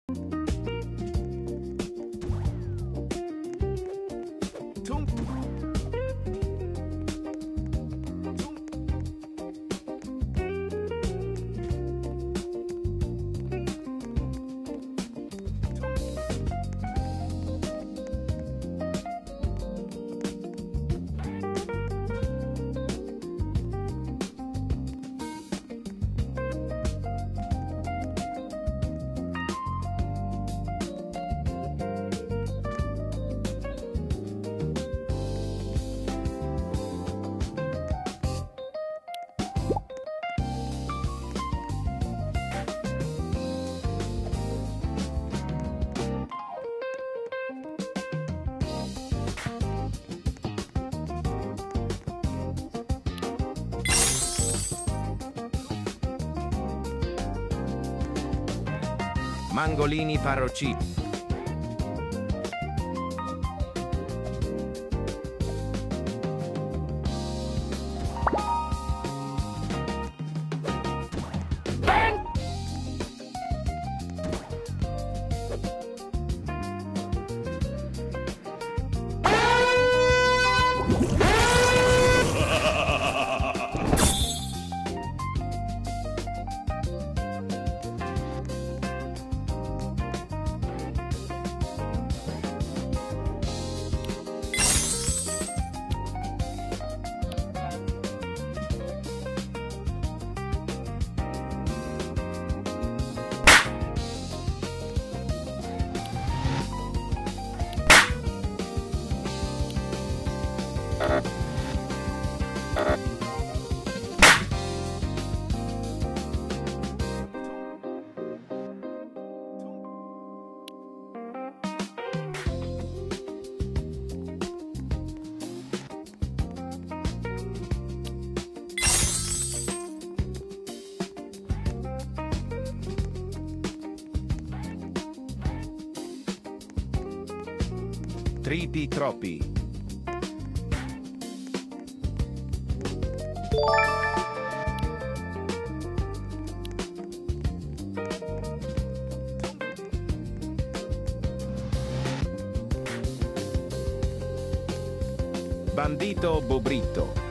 퉁. Mangolini Parroci. Tripi troppi. Bandito Bobrito.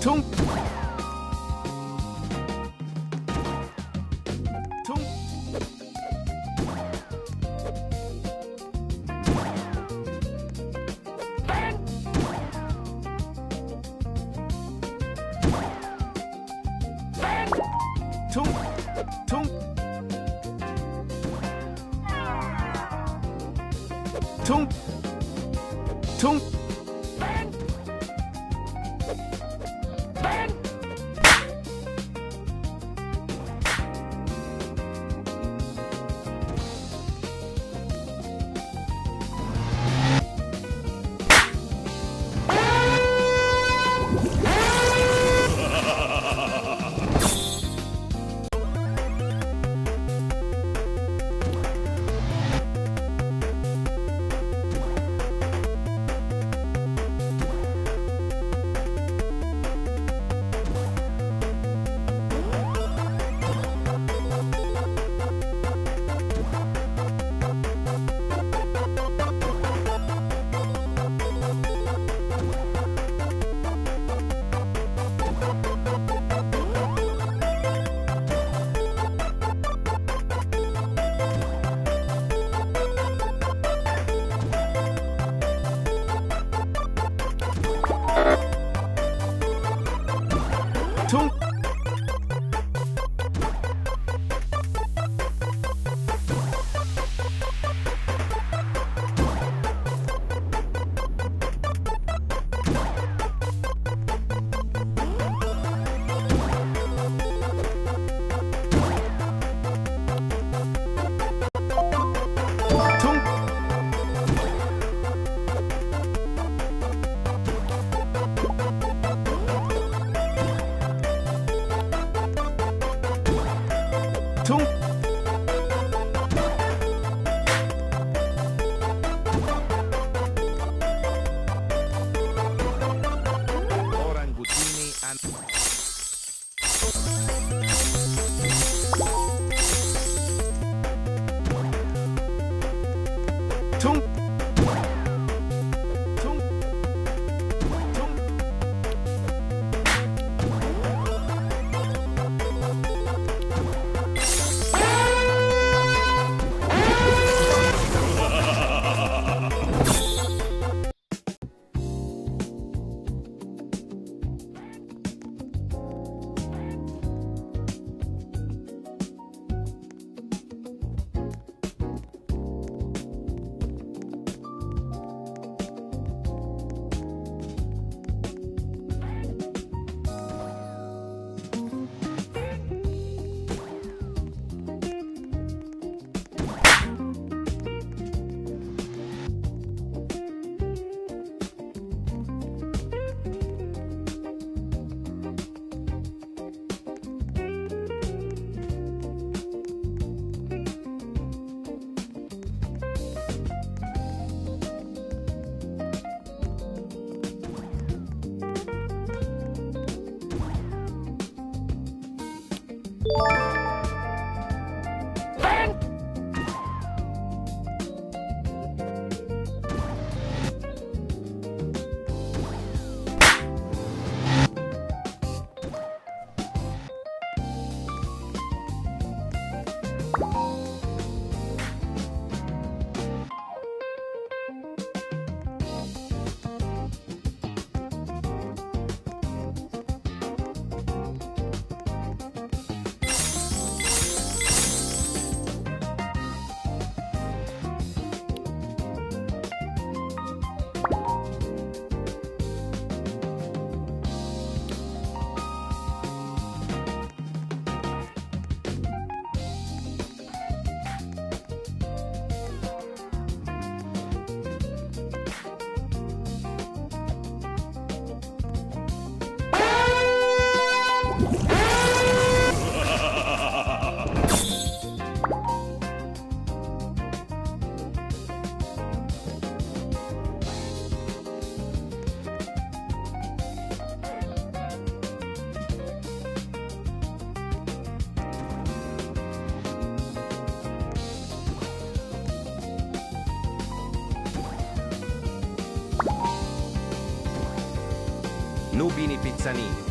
퉁. 퉁. 퉁. 퉁. 퉁. 퉁. tung, tung, tung, orangutini hanno tung, tung, tung, Nubini Pizzanini.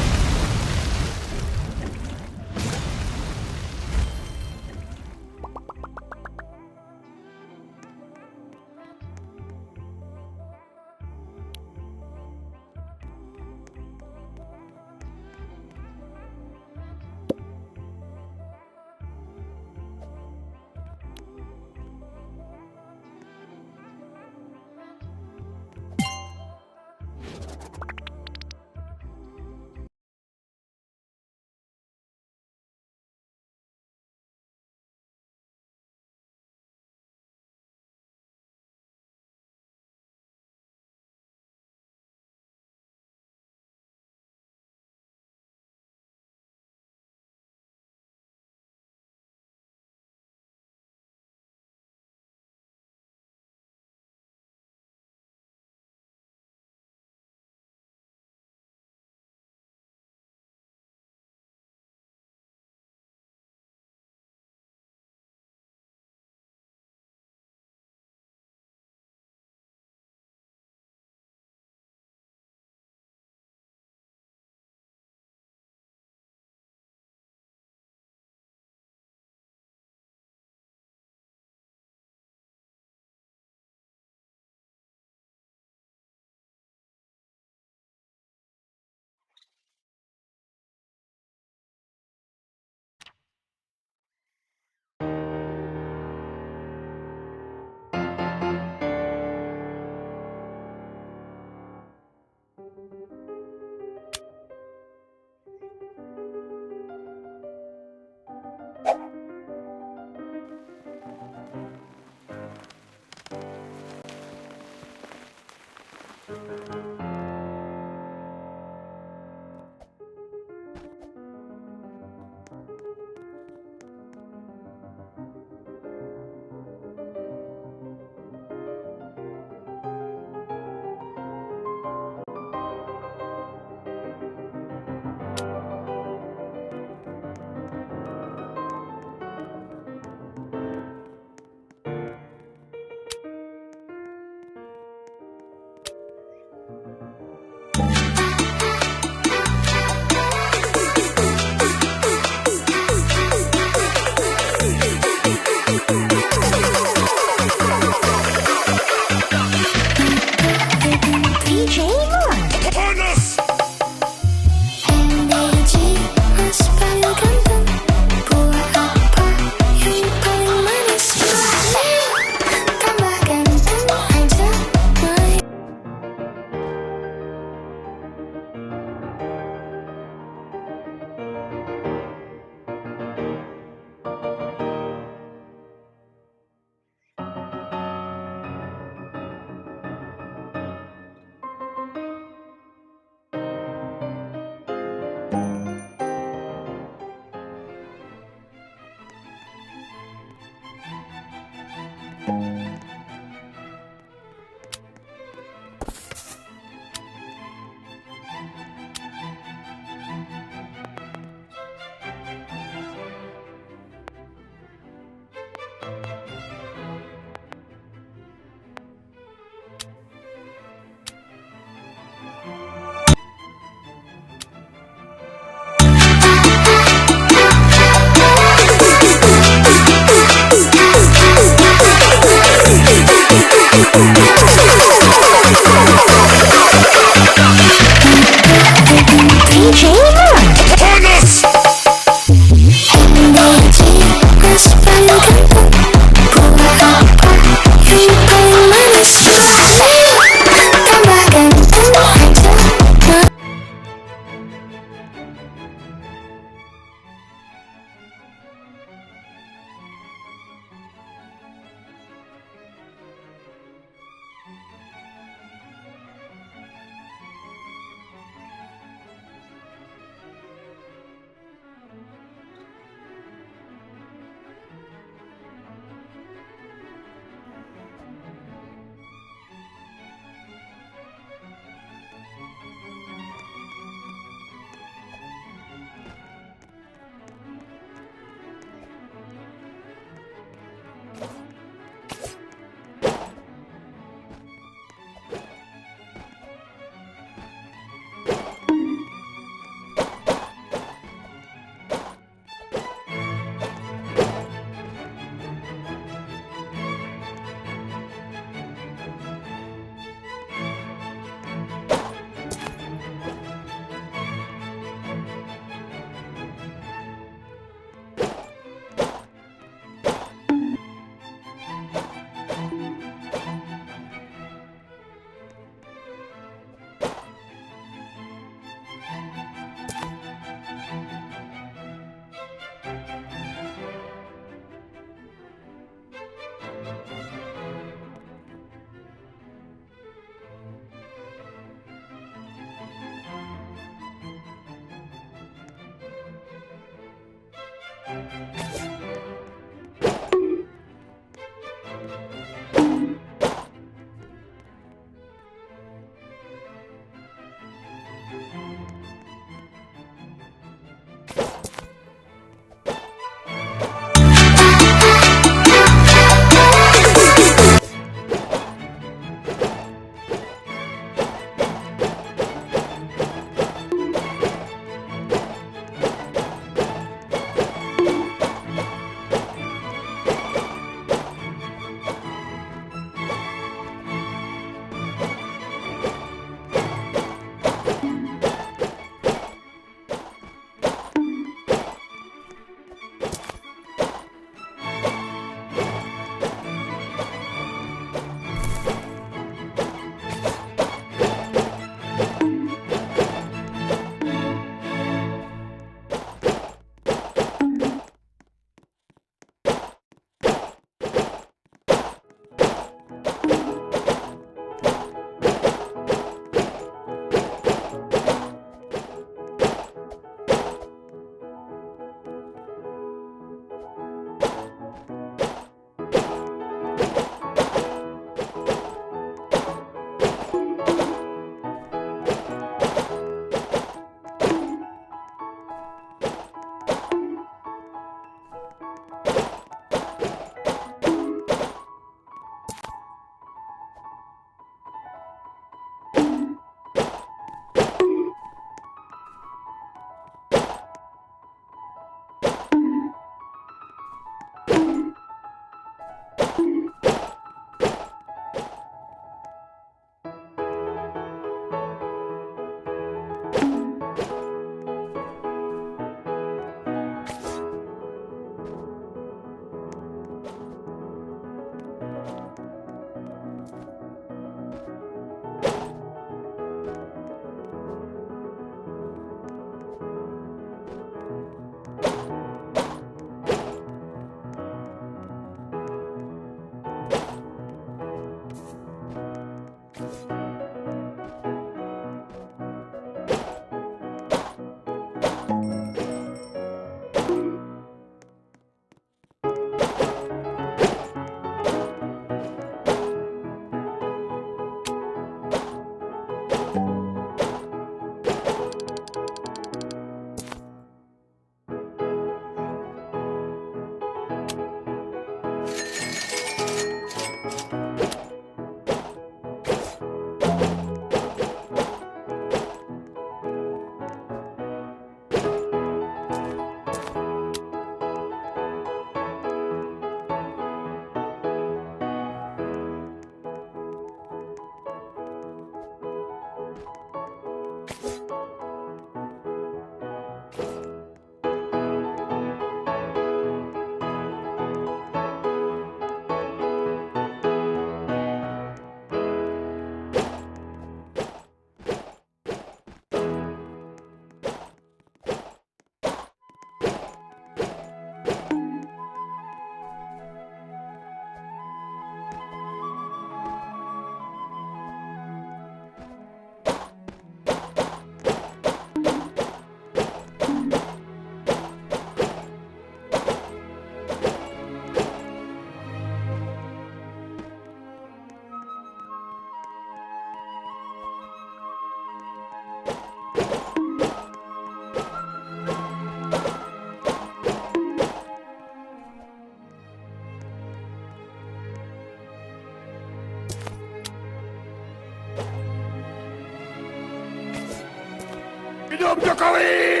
Hidup Jokowi!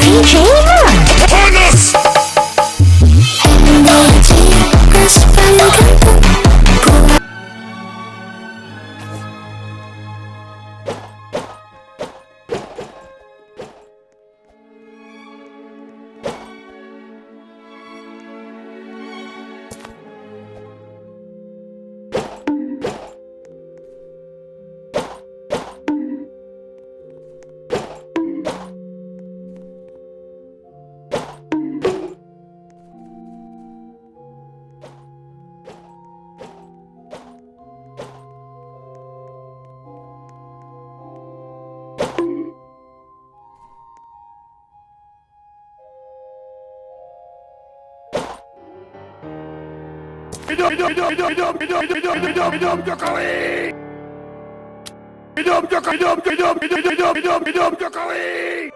DJ Mark. Panas! Hidup Jokowi! Hidup Jokowi!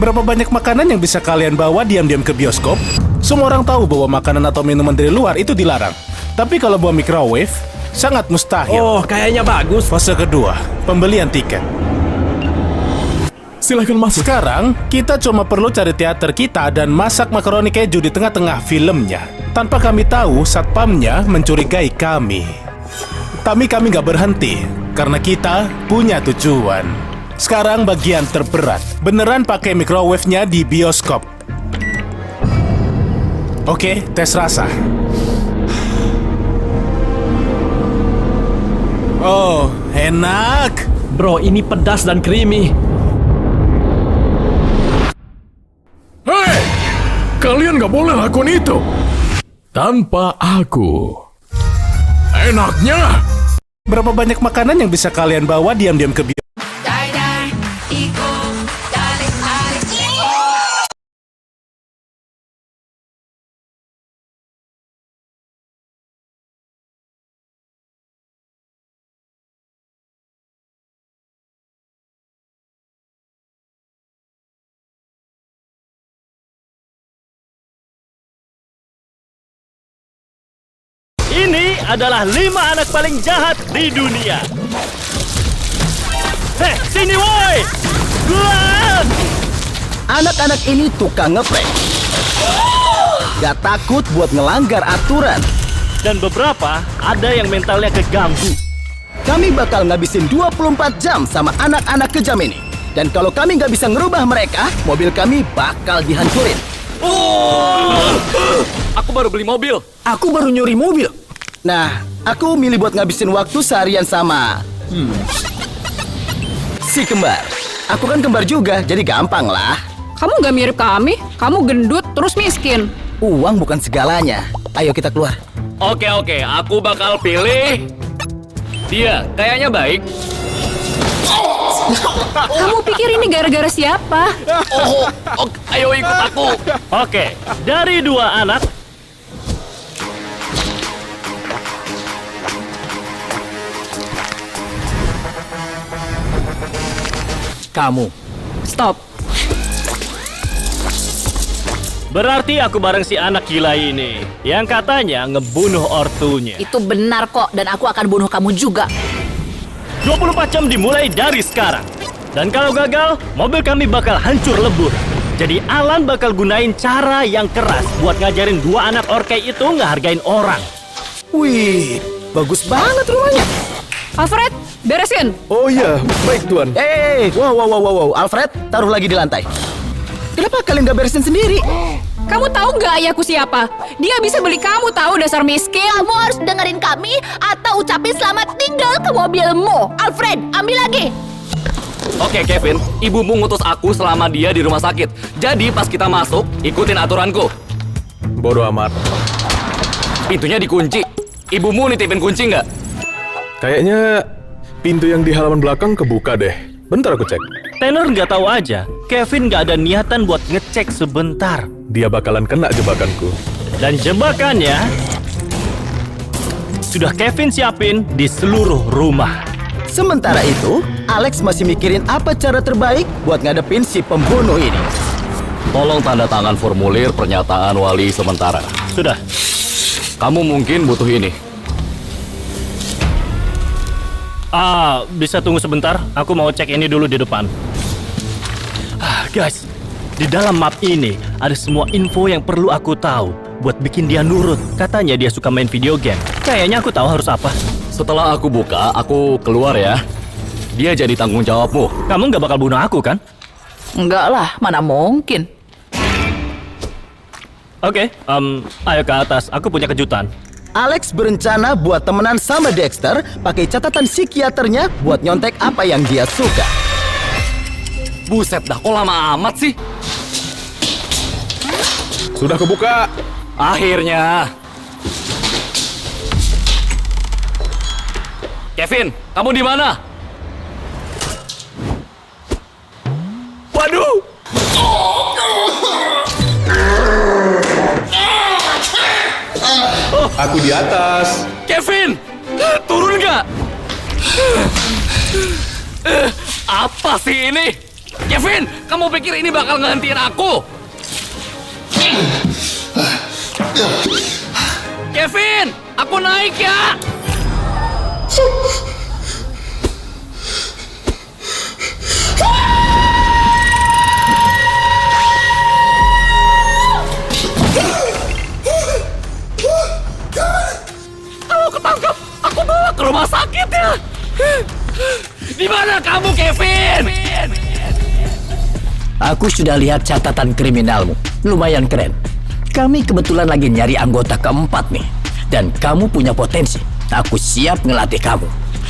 Berapa banyak makanan yang bisa kalian bawa diam-diam ke bioskop? Semua orang tahu bahwa makanan atau minuman dari luar itu dilarang. Tapi kalau bawa microwave, sangat mustahil. Oh, kayaknya bagus. Fase kedua, pembelian tiket. Silahkan masuk. Sekarang, kita cuma perlu cari teater kita dan masak makaroni keju di tengah-tengah filmnya. Tanpa kami tahu, satpamnya mencurigai kami. Tapi kami nggak berhenti, karena kita punya tujuan. Sekarang bagian terberat, beneran pakai microwave-nya di bioskop. Oke, tes rasa. Oh, enak. Bro, ini pedas dan creamy. Hei! Kalian gak boleh lakukan itu. Tanpa aku. Enaknya. Berapa banyak makanan yang bisa kalian bawa diam-diam ke bioskop? Ini adalah 5 anak paling jahat di dunia. Hei, sini woi! Glenn! Anak-anak ini tukang ngeprank. Gak takut buat ngelanggar aturan. Dan beberapa ada yang mentalnya keganggu. Kami bakal ngabisin 24 jam sama anak-anak kejam ini. Dan kalau kami nggak bisa ngerubah mereka, mobil kami bakal dihancurin. Aku baru beli mobil. Aku baru nyuri mobil. Nah, aku milih buat ngabisin waktu seharian sama... si kembar. Aku kan kembar juga, jadi gampang lah. Kamu gak mirip kami, kamu gendut terus miskin. Uang bukan segalanya. Ayo kita keluar. Oke, aku bakal pilih dia. Kayaknya baik. Kamu pikir ini gara-gara siapa? Ayo ikut aku. Oke, dari 2 anak. Kamu. Stop. Berarti aku bareng si anak gila ini yang katanya ngebunuh ortunya. Itu benar kok, dan aku akan bunuh kamu juga. 24 jam dimulai dari sekarang. Dan kalau gagal, mobil kami bakal hancur lebur. Jadi Alan bakal gunain cara yang keras buat ngajarin 2 anak orkai itu ngehargain orang. Wih, bagus banget rumahnya. Alfred, beresin. Oh iya, baik tuan. Wow. Alfred, taruh lagi di lantai. Kenapa kalian gak beresin sendiri? Kamu tahu nggak ayahku siapa? Dia bisa beli kamu tahu dasar miskin. Kamu harus dengerin kami atau ucapin selamat tinggal ke mobilmu. Alfred, ambil lagi. Oke, Kevin, ibumu ngutus aku selama dia di rumah sakit. Jadi pas kita masuk, ikutin aturanku. Bodoh amat. Pintunya dikunci. Ibumu nitipin kunci nggak? Kayaknya pintu yang di halaman belakang kebuka deh. Bentar aku cek. Tanner nggak tahu aja, Kevin nggak ada niatan buat ngecek sebentar. Dia bakalan kena jebakanku. Dan jebakannya sudah Kevin siapin di seluruh rumah. Sementara itu, Alex masih mikirin apa cara terbaik buat ngadepin si pembunuh ini. Tolong tanda tangan formulir pernyataan wali sementara. Sudah. Kamu mungkin butuh ini. Bisa tunggu sebentar? Aku mau cek ini dulu di depan. Guys, di dalam map ini ada semua info yang perlu aku tahu buat bikin dia nurut. Katanya dia suka main video game. Kayaknya aku tahu harus apa. Setelah aku buka, aku keluar ya. Dia jadi tanggung jawabmu. Kamu nggak bakal bunuh aku, kan? Enggak lah, mana mungkin. Oke, ayo ke atas. Aku punya kejutan. Alex berencana buat temenan sama Dexter, pakai catatan psikiaternya buat nyontek apa yang dia suka. Buset dah, kok lama amat sih? Sudah kebuka. Akhirnya. Kevin, kamu di mana? Waduh. Aku di atas. Kevin, turun nggak? Apa sih ini? Kevin, kamu pikir ini bakal ngehentiin aku? Kevin, aku naik ya. Kalau ketangkap, aku bawa ke rumah sakit ya. Di mana kamu, Kevin? Aku sudah lihat catatan kriminalmu. Lumayan keren. Kami kebetulan lagi nyari anggota keempat nih. Dan kamu punya potensi. Aku siap ngelatih kamu.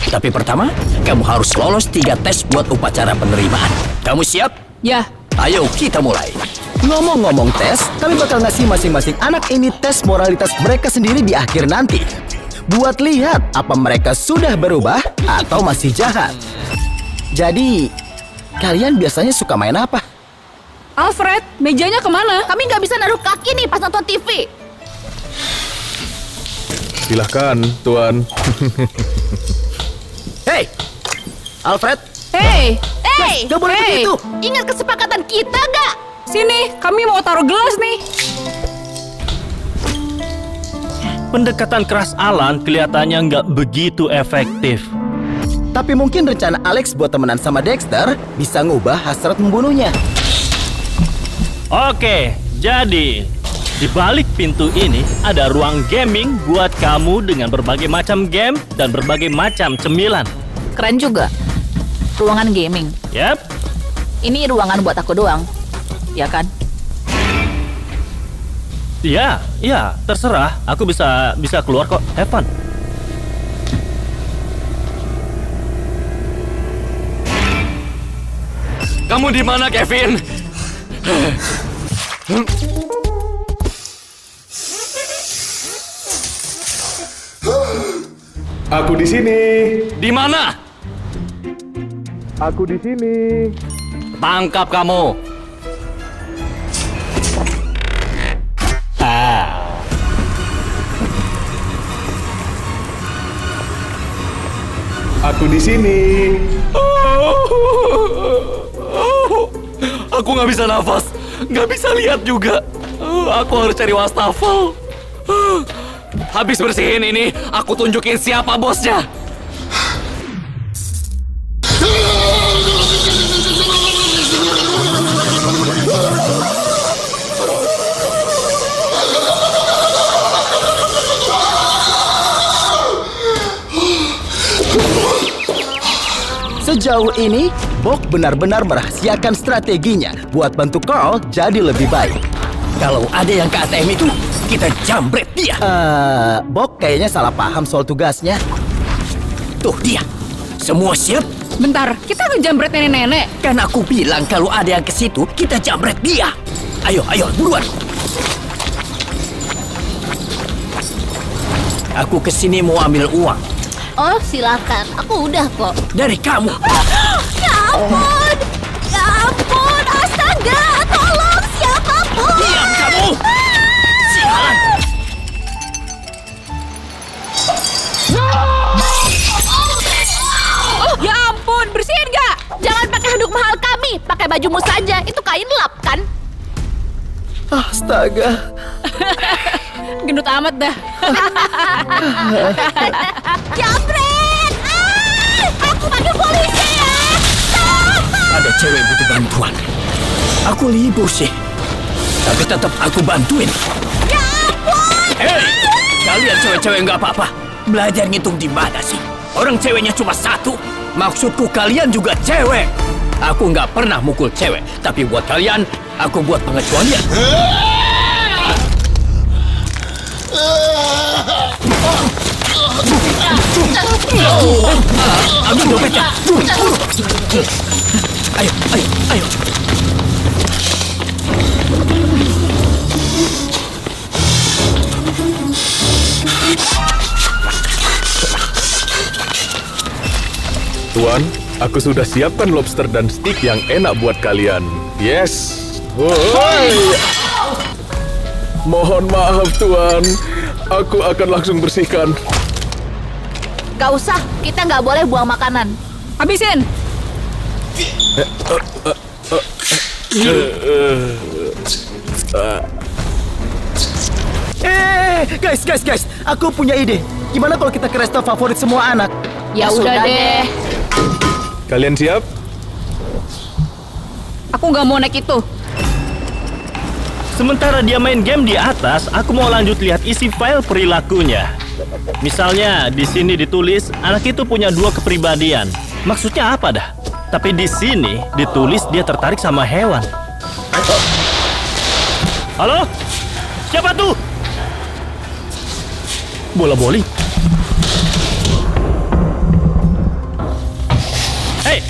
Tapi pertama, kamu harus lolos 3 tes buat upacara penerimaan. Kamu siap? Ya, Ayo kita mulai. Ngomong-ngomong tes, kami bakal ngasih masing-masing anak ini tes moralitas mereka sendiri di akhir nanti. Buat lihat apa mereka sudah berubah atau masih jahat. Jadi, kalian biasanya suka main apa? Alfred, mejanya kemana? Kami nggak bisa naruh kaki nih pas nonton TV. Silahkan, Tuan. Hei, Alfred, Hei, gak boleh begitu. Ingat kesepakatan kita nggak? sini, kami mau taruh gelas nih. Pendekatan keras Alan kelihatannya nggak begitu efektif. Tapi mungkin rencana Alex buat temenan sama Dexter bisa ngubah hasrat membunuhnya. Oke, jadi di balik pintu ini ada ruang gaming buat kamu dengan berbagai macam game dan berbagai macam cemilan. Keren juga. Ruangan gaming. Yap, Ini ruangan buat aku doang. Ya kan? ya, terserah. Aku bisa keluar kok. Have fun. Kamu di mana, Kevin? Aku di sini. Di mana? Aku di sini. Tangkap kamu. Aku di sini. Aku nggak bisa nafas, nggak bisa lihat juga. Aku harus cari wastafel. Habis bersihin ini, aku tunjukin siapa bosnya. Sejauh ini, Bok benar-benar merahasiakan strateginya buat bantu Carl jadi lebih baik. Kalau ada yang ke ATM itu, kita jambret dia. Bok kayaknya salah paham soal tugasnya. Tuh dia, semua siap? Bentar, kita ngejambret nenek-nenek. Kan aku bilang kalau ada yang ke situ, kita jambret dia. Ayo, buruan. Aku kesini mau ambil uang. Oh, silakan. Aku udah kok. Dari kamu. Ya ampun! Ya ampun! Astaga! Tolong siapapun! Diam kamu! Sialan! Oh, ya ampun! Bersihin gak? Jangan pakai handuk mahal kami. Pakai bajumu saja. Itu kain lap, kan? Astaga. Gendut amat dah. Jambret! Aku panggil polisi ya! Ada cewek butuh bantuan. Aku libur sih. Tapi tetap aku bantuin. Ya ampun! Hei! Kalian cewek-cewek nggak apa-apa. Belajar ngitung di mana sih? Orang ceweknya cuma satu. Maksudku kalian juga cewek. Aku nggak pernah mukul cewek. Tapi buat kalian, aku buat pengecualian. Ambil dompetnya. Ayo. Tuan, aku sudah siapkan lobster dan steak yang enak buat kalian. Yes. Woi. Mohon maaf, Tuan. Aku akan langsung bersihkan. Gak usah, kita nggak boleh buang makanan. Habisin. Guys, aku punya ide. Gimana kalau kita ke resto favorit semua anak? Ya udah deh. Kalian siap? Aku nggak mau naik itu. Sementara dia main game di atas, aku mau lanjut lihat isi file perilakunya. Misalnya, di sini ditulis anak itu punya 2 kepribadian. Maksudnya apa dah? Tapi di sini ditulis dia tertarik sama hewan. Halo? Siapa tuh? Bola bowling. Hei,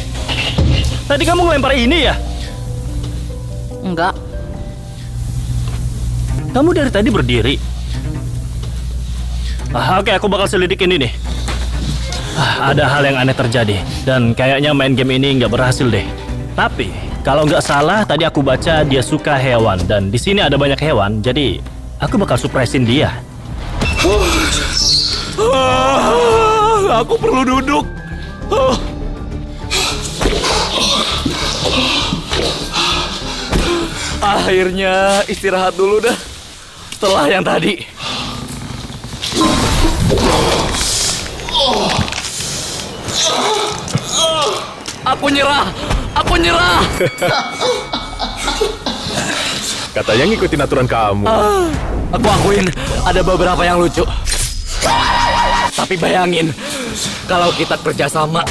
tadi kamu ngelempar ini ya? Enggak. Kamu dari tadi berdiri. Oke, aku bakal selidikin ini. Ada hal yang aneh terjadi, dan kayaknya main game ini nggak berhasil deh. Tapi, kalau nggak salah, tadi aku baca dia suka hewan, dan di sini ada banyak hewan, jadi aku bakal surprisein dia. Aku perlu duduk. Akhirnya istirahat dulu dah. Setelah yang tadi. Aku nyerah. Katanya ngikutin aturan kamu. Aku akuin ada beberapa yang lucu. Tapi bayangin, kalau kita kerjasama,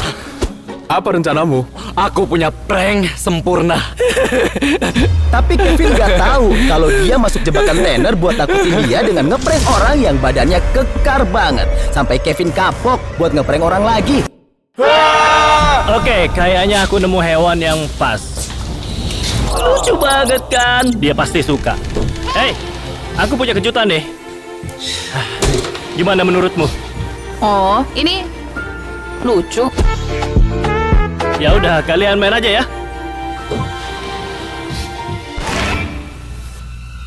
Apa rencanamu? aku punya prank sempurna. Tapi Kevin nggak tahu kalau dia masuk jebakan Tanner buat takutin dia dengan ngeprank orang yang badannya kekar banget. Sampai Kevin kapok buat ngeprank orang lagi. Oke, kayaknya aku nemu hewan yang pas. Lucu banget kan? Dia pasti suka. Hei, aku punya kejutan deh. Gimana menurutmu? Oh, ini lucu. Ya udah, kalian main aja ya.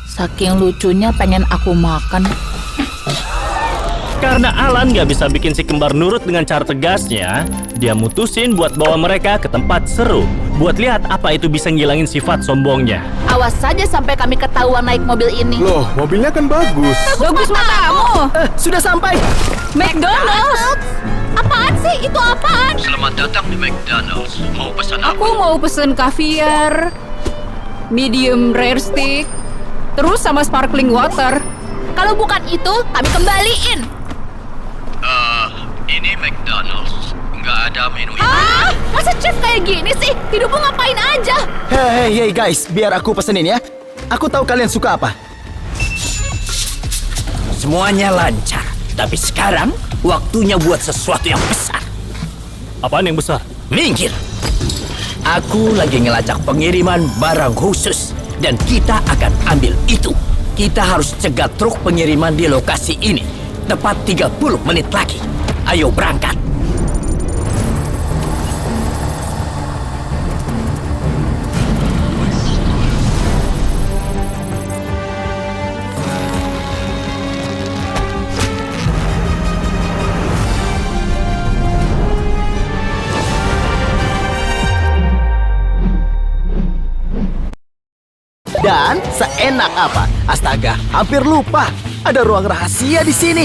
Saking lucunya pengen aku makan. Karena Alan nggak bisa bikin si kembar nurut dengan cara tegasnya, dia mutusin buat bawa mereka ke tempat seru. Buat lihat apa itu bisa ngilangin sifat sombongnya. Awas saja sampai kami ketahuan naik mobil ini. Loh, mobilnya kan bagus. Bagus matamu. Sudah sampai. McDonald's. Apaan sih? Itu apaan? Selamat datang di McDonald's. Mau pesan apa? Aku mau pesen kaviar, medium rare steak, terus sama sparkling water. Kalau bukan itu, kami kembaliin. Ini McDonald's. Nggak ada menu ini. Ah, masa chef kayak gini sih? Hidupmu ngapain aja? Hey guys, biar aku pesenin ya. Aku tahu kalian suka apa. Semuanya lancar. Tapi sekarang waktunya buat sesuatu yang besar. Apaan yang besar? Minggir. Aku lagi ngelacak pengiriman barang khusus. Dan kita akan ambil itu. Kita harus cegat truk pengiriman di lokasi ini. Tepat 30 menit lagi. Ayo berangkat. Dan seenak apa? Astaga, hampir lupa. Ada ruang rahasia di sini.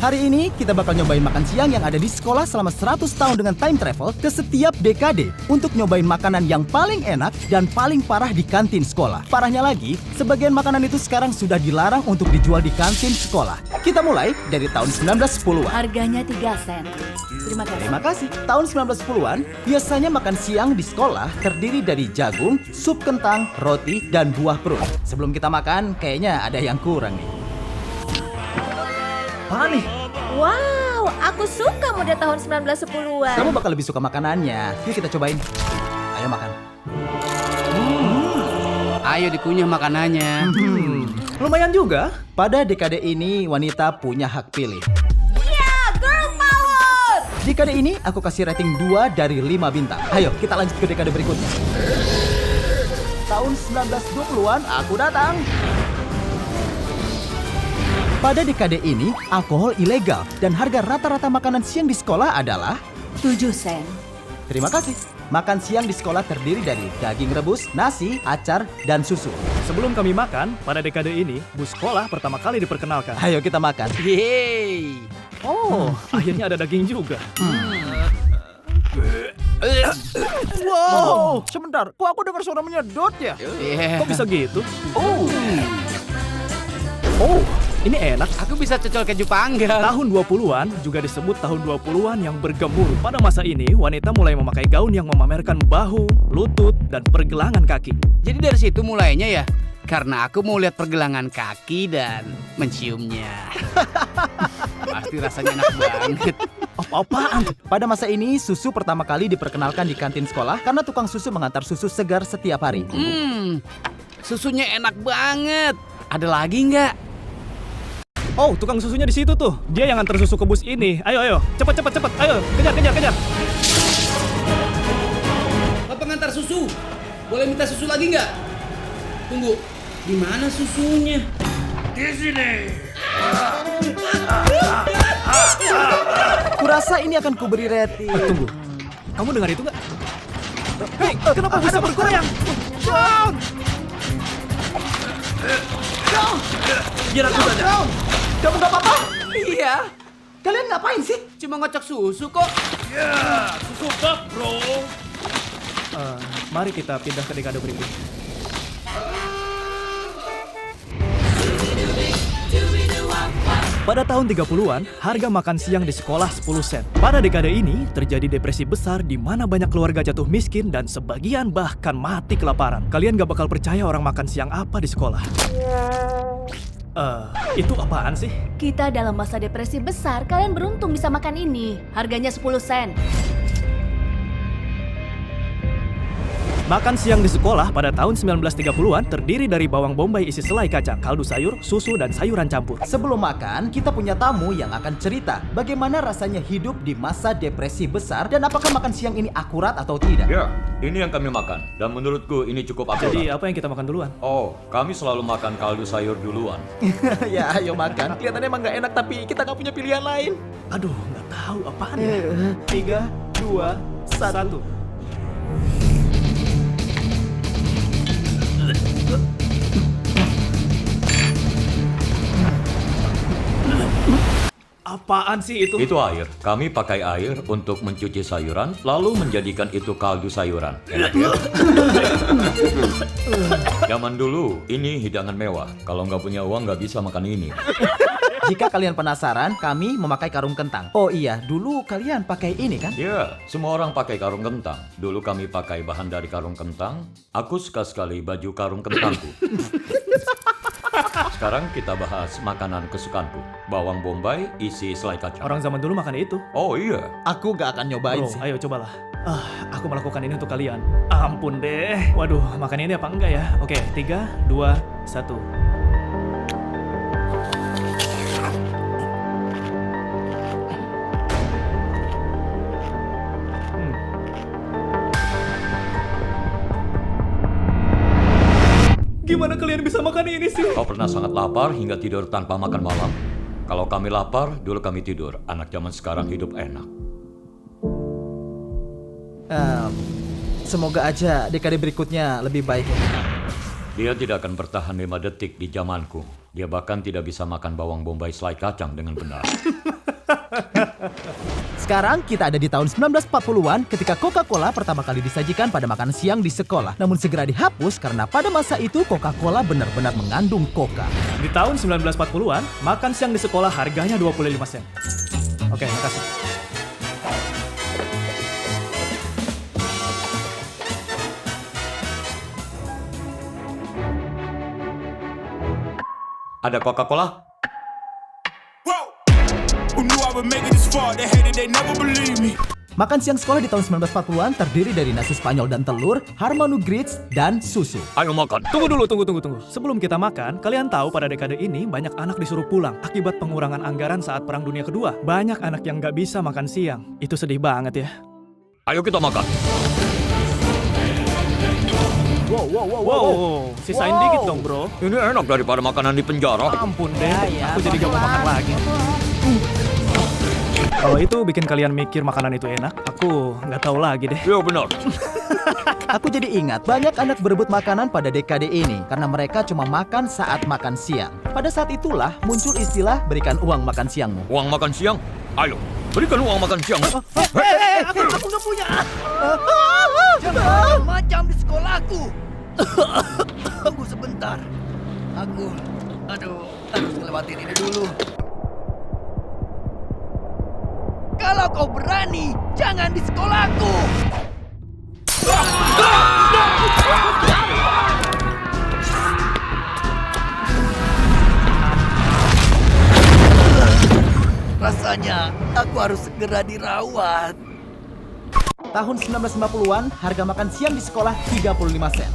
Hari ini kita bakal nyobain makan siang yang ada di sekolah selama 100 tahun dengan time travel ke setiap dekade untuk nyobain makanan yang paling enak dan paling parah di kantin sekolah. Parahnya lagi, sebagian makanan itu sekarang sudah dilarang untuk dijual di kantin sekolah. Kita mulai dari tahun 1910-an. Harganya 3 sen. Terima kasih. Terima kasih. Tahun 1910-an, biasanya makan siang di sekolah terdiri dari jagung, sup kentang, roti, dan buah prune. Sebelum kita makan, kayaknya ada yang kurang nih. Apa nih? Wow, aku suka muda tahun 1910-an. Kamu bakal lebih suka makanannya. Yuk kita cobain. Ayo makan. Ayo dikunyah makanannya. Lumayan juga. Pada dekade ini, wanita punya hak pilih. Yeah, girl power! Dekade ini, aku kasih rating 2 dari 5 bintang. Ayo, kita lanjut ke dekade berikutnya. Tahun 1920-an, aku datang. Pada dekade ini, alkohol ilegal dan harga rata-rata makanan siang di sekolah adalah 7 sen. Terima kasih. Makan siang di sekolah terdiri dari daging rebus, nasi, acar, dan susu. Sebelum kami makan, pada dekade ini, bus sekolah pertama kali diperkenalkan. Ayo kita makan. Yeay. Oh, akhirnya ada daging juga. Wow, sebentar. Kok aku dengar suara menyedot ya? Kok bisa gitu? Oh, ini enak. Aku bisa cocol keju panggang. Tahun 20-an juga disebut tahun 20-an yang bergemuruh. Pada masa ini, wanita mulai memakai gaun yang memamerkan bahu, lutut, dan pergelangan kaki. Jadi dari situ mulainya ya? Karena aku mau lihat pergelangan kaki dan menciumnya. Pasti rasanya enak banget. Apa-apaan? Pada masa ini, susu pertama kali diperkenalkan di kantin sekolah karena tukang susu mengantar susu segar setiap hari. Susunya enak banget. Ada lagi nggak? Oh, tukang susunya di situ tuh. Dia yang antar susu ke bus ini. Ayo, cepat. Ayo, kejar. Pak pengantar susu, boleh minta susu lagi nggak? Tunggu, di mana susunya? Di sini. Kurasa ini akan kuberi rating. Tunggu, kamu dengar itu nggak? Hei, kenapa bisa bergoyang? Down! Biar aku saja. Kamu gak apa-apa? Iya, Kalian ngapain sih? cuma ngocok susu kok. Susu cup, bro. Mari kita pindah ke dekade berikutnya. Pada tahun 30-an, harga makan siang di sekolah 10 sen. Pada dekade ini, terjadi depresi besar di mana banyak keluarga jatuh miskin dan sebagian bahkan mati kelaparan. Kalian gak bakal percaya orang makan siang apa di sekolah. Itu apaan sih? Kita dalam masa depresi besar, kalian beruntung bisa makan ini. Harganya 10 sen. Makan siang di sekolah pada tahun 1930-an terdiri dari bawang bombay isi selai kacang, kaldu sayur, susu, dan sayuran campur. Sebelum makan, kita punya tamu yang akan cerita bagaimana rasanya hidup di masa depresi besar dan apakah makan siang ini akurat atau tidak. Ya, ini yang kami makan. Dan menurutku ini cukup akurat. Jadi apa yang kita makan duluan? Oh, kami selalu makan kaldu sayur duluan. Ya, ayo makan. Kelihatannya emang gak enak, tapi kita gak punya pilihan lain. Aduh, nggak tahu apaan ya. 3, 2, 1. Apaan sih itu? Itu air. Kami pakai air untuk mencuci sayuran, lalu menjadikan itu kaldu sayuran. Enak ya? Zaman dulu, ini hidangan mewah. Kalau nggak punya uang, nggak bisa makan ini. Jika kalian penasaran, kami memakai karung kentang. Oh iya, dulu kalian pakai ini kan? Ya, semua orang pakai karung kentang. Dulu kami pakai bahan dari karung kentang. Aku suka sekali baju karung kentangku. Sekarang kita bahas makanan kesukaanku. Bawang bombay isi selai kacang. Orang zaman dulu makan itu. Oh iya. Aku gak akan nyobain Bro, sih. ayo cobalah. Aku melakukan ini untuk kalian. Ampun deh. Waduh, makan ini apa enggak ya? Oke, 3, 2, 1. Gimana kalian bisa makan ini sih? Kau pernah sangat lapar hingga tidur tanpa makan malam? Kalau kami lapar, dulu kami tidur. Anak zaman sekarang hidup enak. Semoga aja dekade berikutnya lebih baik. Dia tidak akan bertahan 5 detik di zamanku. Dia bahkan tidak bisa makan bawang bombay selai kacang dengan benar. Sekarang kita ada di tahun 1940-an ketika Coca-Cola pertama kali disajikan pada makan siang di sekolah. Namun segera dihapus karena pada masa itu Coca-Cola benar-benar mengandung coca. Di tahun 1940-an, makan siang di sekolah harganya 25 sen. Oke, makasih. Ada Coca-Cola? Makan siang sekolah di tahun 1940-an terdiri dari nasi Spanyol dan telur, Harmanu grits, dan susu. Ayo makan. Tunggu dulu. Sebelum kita makan, kalian tahu pada dekade ini banyak anak disuruh pulang akibat pengurangan anggaran saat Perang Dunia Kedua. Banyak anak yang nggak bisa makan siang. Itu sedih banget ya. Ayo kita makan. Wow, sisain dikit dong, bro. Ini enak daripada makanan di penjara. Ampun deh, aku jadi gak mau makan lagi. Kalau itu bikin kalian mikir makanan itu enak, aku nggak tahu lagi deh. Iya benar. Aku jadi ingat banyak anak berebut makanan pada dekade ini karena mereka cuma makan saat makan siang. Pada saat itulah muncul istilah berikan uang makan siangmu. Uang makan siang? Ayo, berikan uang makan siang. Aku nggak punya. Jangan macam di sekolahku. Tunggu sebentar. Aku harus ngelewatin ini dulu. Kalau kau berani, jangan di sekolahku. Rasanya aku harus segera dirawat. Tahun 1950-an, harga makan siang di sekolah 35 sen.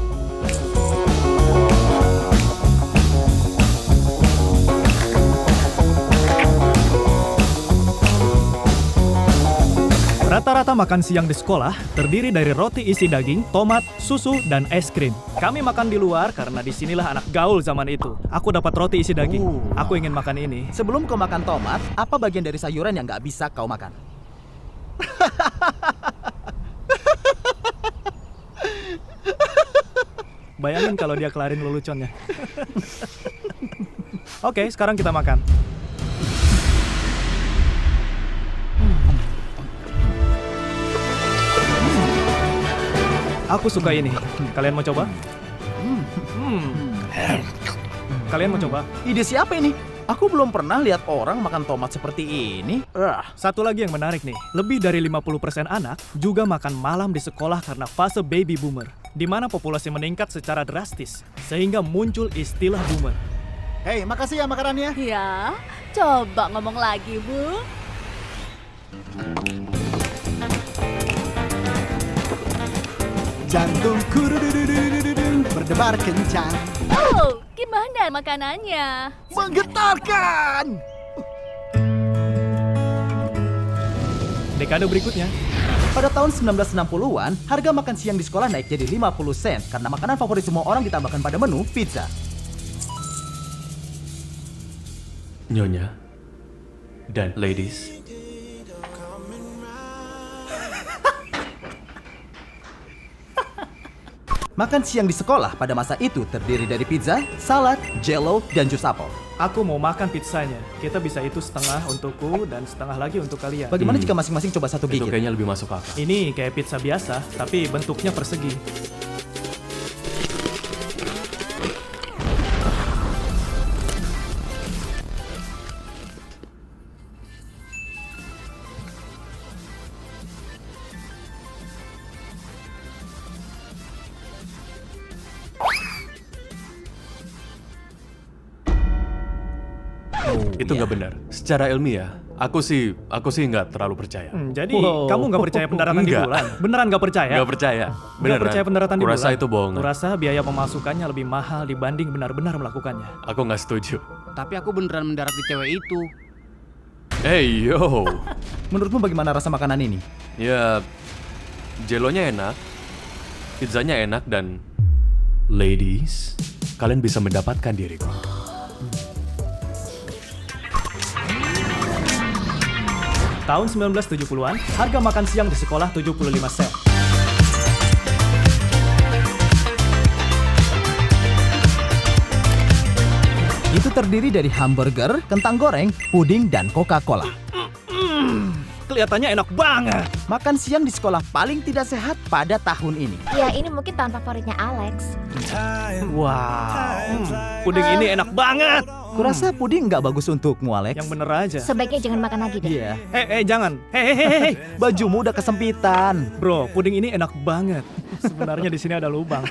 Rata-rata makan siang di sekolah terdiri dari roti isi daging, tomat, susu, dan es krim. Kami makan di luar karena disinilah anak gaul zaman itu. Aku dapat roti isi daging. Aku ingin makan ini. Sebelum kau makan tomat, apa bagian dari sayuran yang nggak bisa kau makan? Bayangin kalau dia kelarin leluconnya. Oke, sekarang kita makan. Aku suka ini. Kalian mau coba? Kalian mau coba? Ide siapa ini? Aku belum pernah lihat orang makan tomat seperti ini. Satu lagi yang menarik nih. Lebih dari 50% anak juga makan malam di sekolah karena fase baby boomer, di mana populasi meningkat secara drastis, sehingga muncul istilah boomer. Hei, makasih ya makanannya. Ya, coba ngomong lagi, Bu. Jantungku berdebar kencang. Oh, gimana makanannya? Menggetarkan. Dekade berikutnya. Pada tahun 1960-an, harga makan siang di sekolah naik jadi 50 sen karena makanan favorit semua orang ditambahkan pada menu pizza. Nyonya dan ladies, makan siang di sekolah pada masa itu terdiri dari pizza, salad, jello, dan jus apel. Aku mau makan pizzanya. Kita bisa itu setengah untukku dan setengah lagi untuk kalian. Bagaimana jika masing-masing coba satu gigit? itu kayaknya lebih masuk akal. Ini kayak pizza biasa, tapi bentuknya persegi. Itu nggak benar. Secara ilmiah, aku sih nggak terlalu percaya. Jadi kamu nggak percaya pendaratan di bulan? Beneran nggak percaya? Nggak percaya. Beneran. Nggak percaya pendaratan di bulan? Kurasa itu bohong. Kurasa biaya pemasukannya lebih mahal dibanding benar-benar melakukannya. Aku nggak setuju. Tapi aku beneran mendarat di cewek itu. Hey yo. Menurutmu bagaimana rasa makanan ini? Ya, jelonya enak, pizzanya enak, dan ladies, kalian bisa mendapatkan diriku. Tahun 1970-an, harga makan siang di sekolah 75 sen. Itu terdiri dari hamburger, kentang goreng, puding, dan Coca-Cola. Kelihatannya enak banget. Makan siang di sekolah paling tidak sehat pada tahun ini. Ya, ini mungkin tahun favoritnya Alex. Wow, puding ini enak banget. Kurasa puding nggak bagus untukmu, Alex. Yang bener aja. Sebaiknya jangan makan lagi deh. Iya. Jangan. Hei. Bajumu udah kesempitan. Bro, puding ini enak banget. Sebenarnya di sini ada lubang.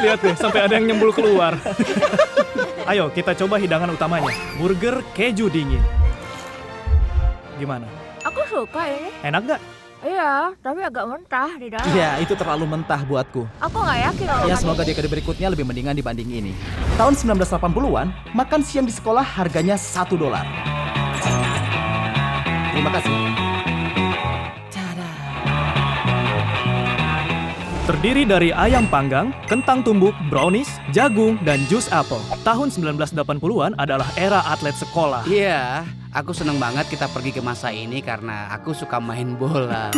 Lihat deh, sampai ada yang nyembul keluar. Ayo, kita coba hidangan utamanya. Burger keju dingin. Gimana? Aku suka ini. Enak gak? Iya, tapi agak mentah di dalam. Iya, itu terlalu mentah buatku. Aku nggak yakin kalau Ya, makan semoga ini. dekade berikutnya lebih mendingan dibanding ini. Tahun 1980-an, makan siang di sekolah harganya $1. Terima kasih. Terdiri dari ayam panggang, kentang tumbuk, brownies, jagung, dan jus apel. Tahun 1980-an adalah era atlet sekolah. Iya, aku seneng banget kita pergi ke masa ini karena aku suka main bola.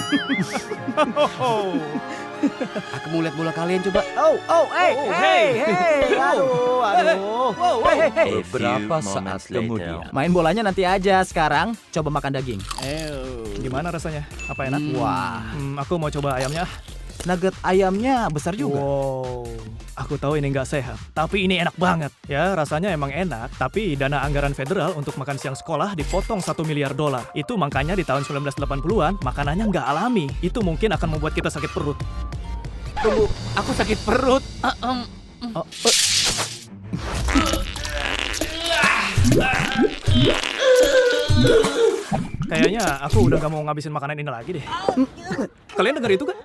Aku mau lihat bola kalian coba. Beberapa saat kemudian. Main bolanya nanti aja, sekarang coba makan daging. Gimana rasanya? Apa enak? Wah. Aku mau coba ayamnya. Nugget ayamnya besar juga. Wow, aku tahu ini nggak sehat, tapi ini enak banget. Ya, rasanya emang enak, tapi dana anggaran federal untuk makan siang sekolah dipotong $1 miliar. Itu makanya di tahun 1980-an, makanannya nggak alami. Itu mungkin akan membuat kita sakit perut. Tunggu, aku sakit perut. Kayaknya aku udah nggak mau ngabisin makanan ini lagi deh. Kalian dengar itu kan?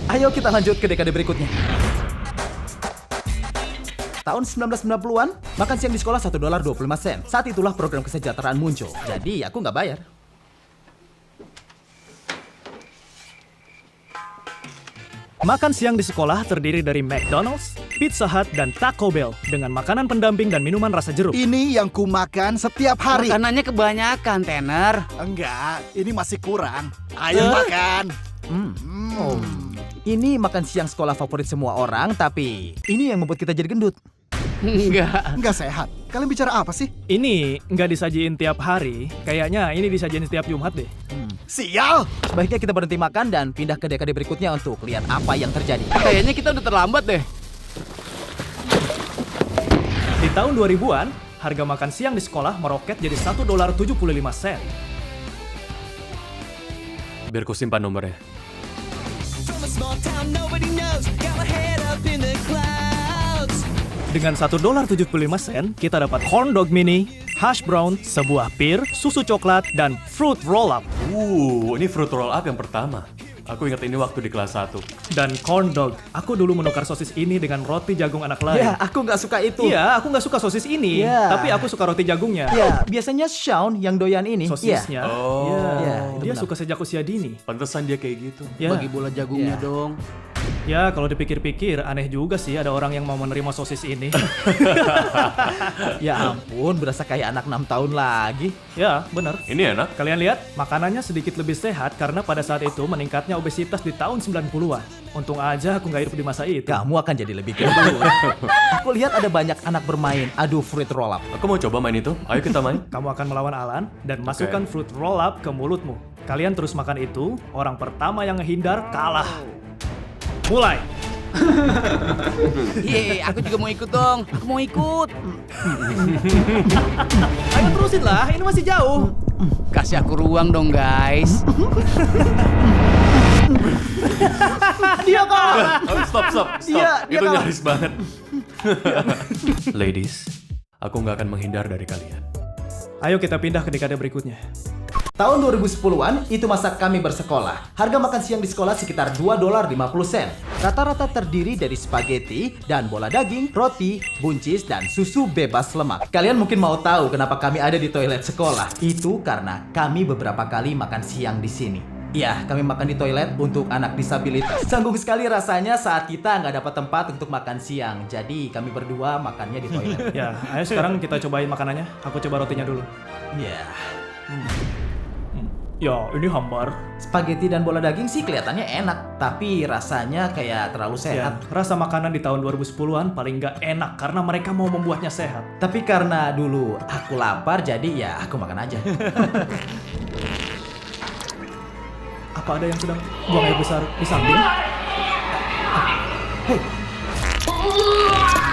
Ayo kita lanjut ke dekade berikutnya. Tahun 1990-an, makan siang di sekolah $1.25. Saat itulah program kesejahteraan muncul. Jadi aku nggak bayar. Makan siang di sekolah terdiri dari McDonald's, Pizza Hut, dan Taco Bell dengan makanan pendamping dan minuman rasa jeruk. Ini yang ku makan setiap hari. Makanannya kebanyakan, Tanner. Enggak, ini masih kurang. Ayo makan. Ini makan siang sekolah favorit semua orang, tapi ini yang membuat kita jadi gendut. Enggak sehat. Kalian bicara apa sih? Ini nggak disajiin tiap hari. Kayaknya ini disajiin setiap Jumat deh. Sial! Sebaiknya kita berhenti makan dan pindah ke dekade berikutnya untuk lihat apa yang terjadi. Kayaknya kita udah terlambat deh. Di tahun 2000-an, harga makan siang di sekolah meroket jadi $1.75. Biar ku simpan nomornya. Dengan $1.75, kita dapat corn dog mini, hash brown, sebuah pir, susu coklat, dan fruit roll up. Ini fruit roll up yang pertama. Aku ingat ini waktu di kelas 1. Dan corn dog. Aku dulu menukar sosis ini dengan roti jagung anak lain. Ya, aku nggak suka itu. Iya, aku nggak suka sosis ini. Ya. Tapi aku suka roti jagungnya. Ya, biasanya Shaun yang doyan ini. Sosisnya. Oh. Ya, dia benar. suka sejak usia dini. Pantesan dia kayak gitu. Ya. Bagi bola jagungnya dong. Ya, kalau dipikir-pikir aneh juga sih ada orang yang mau menerima sosis ini. Ya ampun, berasa kayak anak 6 tahun lagi. Ya, benar. Ini enak. Kalian lihat, makanannya sedikit lebih sehat karena pada saat itu meningkatnya obesitas di tahun 90-an. Untung aja aku nggak hidup di masa itu. Kamu akan jadi lebih gendut. Aku lihat ada banyak anak bermain adu fruit roll up. Aku mau coba main itu. Ayo kita main. Kamu akan melawan Alan dan masukkan fruit roll up ke mulutmu. Kalian terus makan itu, orang pertama yang ngehindar kalah. Mulai. Yeay, aku juga mau ikut dong. Aku mau ikut. Ayo terusin lah, ini masih jauh. Kasih aku ruang dong, guys. Dia kok. Stop. Dia Itu kalah. nyaris banget. Ladies, aku nggak akan menghindar dari kalian. Ayo kita pindah ke dekade berikutnya. Tahun 2010-an, itu masa kami bersekolah. Harga makan siang di sekolah sekitar $2.50. Rata-rata terdiri dari spaghetti dan bola daging, roti, buncis, dan susu bebas lemak. Kalian mungkin mau tahu kenapa kami ada di toilet sekolah. Itu karena kami beberapa kali makan siang di sini. Ya, kami makan di toilet untuk anak disabilitas. Canggung sekali rasanya saat kita nggak dapat tempat untuk makan siang. Jadi kami berdua makannya di toilet. Ya, ayo sekarang kita cobain makanannya. Aku coba rotinya dulu. Ya. Ya, ini hambar. Spaghetti dan bola daging sih kelihatannya enak, tapi rasanya kayak terlalu Ya, sehat. rasa makanan di tahun 2010-an paling nggak enak karena mereka mau membuatnya sehat. Tapi karena dulu aku lapar, jadi ya aku makan aja. Apa ada yang sedang buang air besar di samping? Hei,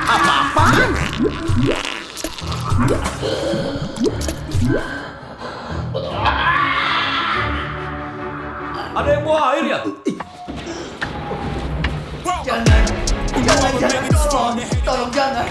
Apa-apaan? Ada yang bawa air ya? Tolong jangan.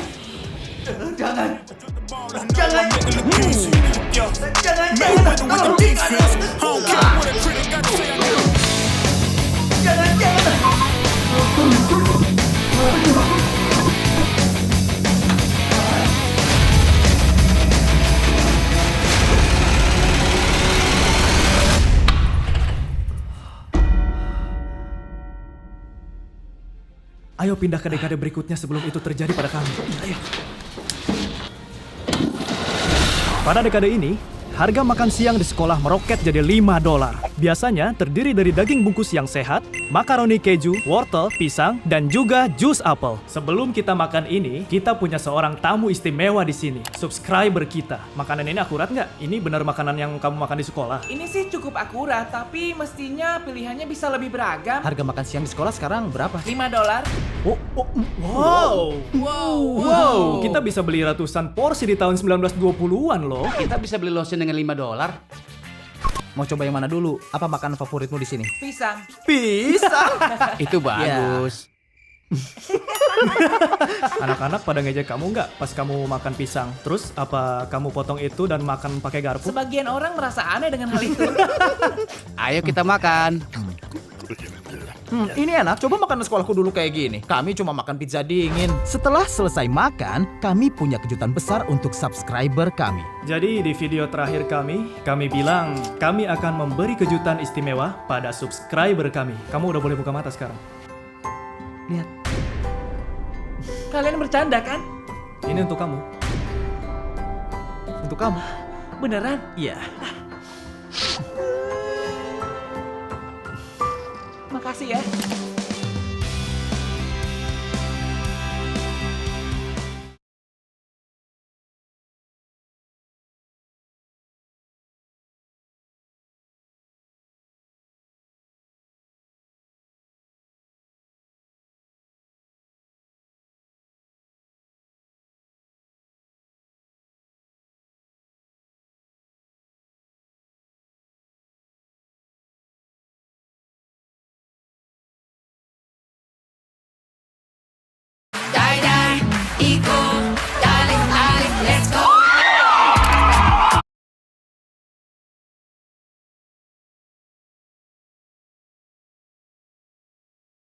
Ayo pindah ke dekade berikutnya sebelum itu terjadi pada kami. Ayo. Pada dekade ini, harga makan siang di sekolah meroket jadi $5. Biasanya terdiri dari daging bungkus yang sehat, makaroni keju, wortel, pisang, dan juga jus apel. Sebelum kita makan ini, kita punya seorang tamu istimewa di sini, subscriber kita. Makanan ini akurat nggak? Ini benar makanan yang kamu makan di sekolah? Ini sih cukup akurat, tapi mestinya pilihannya bisa lebih beragam. Harga makan siang di sekolah sekarang berapa? $5. Wow, kita bisa beli ratusan porsi di tahun 1920-an loh. Kita bisa beli lotion dengan $5. Mau coba yang mana dulu? Apa makanan favoritmu di sini? Pisang. Pisang? Itu bagus. Anak-anak pada ngejek kamu nggak pas kamu makan pisang? Terus apa kamu potong itu dan makan pakai garpu? Sebagian orang merasa aneh dengan hal itu. Ayo kita makan. Ini enak, coba makan sekolahku dulu kayak gini. Kami cuma makan pizza dingin. Setelah selesai makan, kami punya kejutan besar untuk subscriber kami. Jadi di video terakhir kami bilang kami akan memberi kejutan istimewa pada subscriber kami. Kamu udah boleh buka mata sekarang. Lihat. Kalian bercanda kan? Ini untuk kamu. Untuk kamu. Beneran? Iya. Makasih ya.